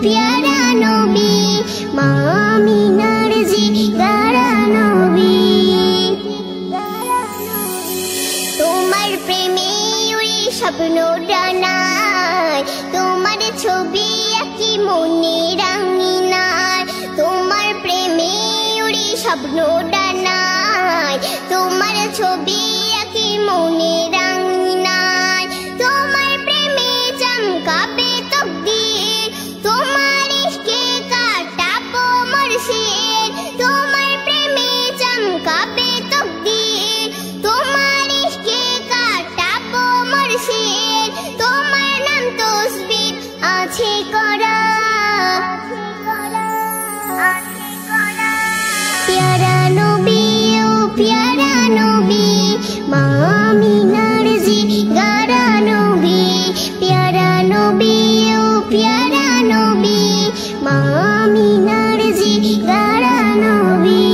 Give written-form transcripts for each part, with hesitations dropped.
प्यारा नबी মা আমিনার জিগারা নবী তোমার প্রেমে উড়ে স্বপ্ন ডানায় তোমার ছবি আঁকি মনে রাঙিনায় তোমার প্রেমে উড়ে স্বপ্ন ডানায় তোমার ছবি আঁকি মনে রাঙিনায় তোমার প্রেমে চমকাবে তকদীর তোমার ইশকে কাটাবো মুর্শিদ তোমার প্রেমে চমকাবে তকদীর তোমার ইশকে কাটাবো মুর্শিদ তোমার নাম তসবিহ আছে করা प्यारा नबी ओ प्यारा नबी মা আমিনার জিগারা নবী प्यारा नबी ओ प्यारा नबी মা আমিনার জিগারা নবী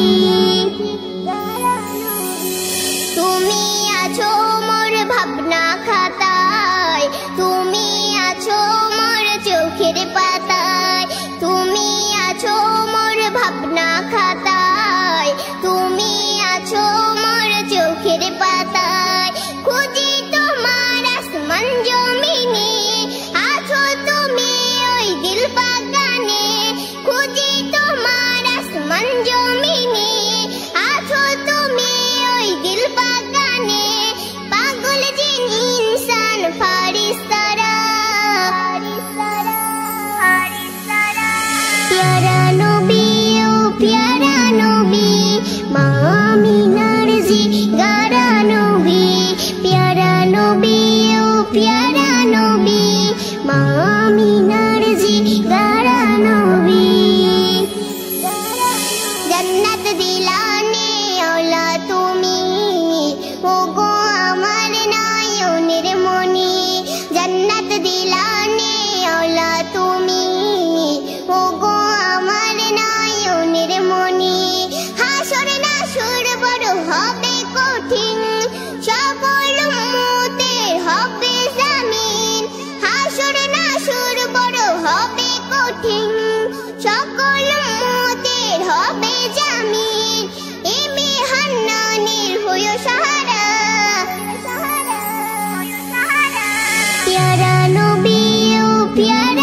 তুমি আছো মোর ভাবনা খাতায় তুমি আছো মোর চোখের পাতায় তুমি আছো মোর ভাবনা খাতায় তুমি আছো মোর চোখের পাতায় খুঁজি তোমার আসমান জমিনে আছো তুমি ওই দিল বাগানে খুঁজি তোমার আসমান জমিনে আছো তুমি ওই দিল বাগানে পাগল জিন ইনসান ফারিস্তারা प्यारा नबी ओ प्यारा नबी মা আমিনার জিগারা নবী प्यारा नबी ओ प्यारा नबी মা আমিনার জিগারা নবী जन्नत दिलाने औला তুমি ওগো আমার নয়নের মনি जन्नत दिलाने औला তুমি ওগো আমার নয়নের মনি হাসর নাসর বড় হবে কঠিন সকল উম্মতের হবে জামিন হাসর নাসর বড় হবে কঠিন সকল উম্মতের হবে জামিন এমে হান্নানের হয়ো সাহারা प्यारा नबी ओ प्यारा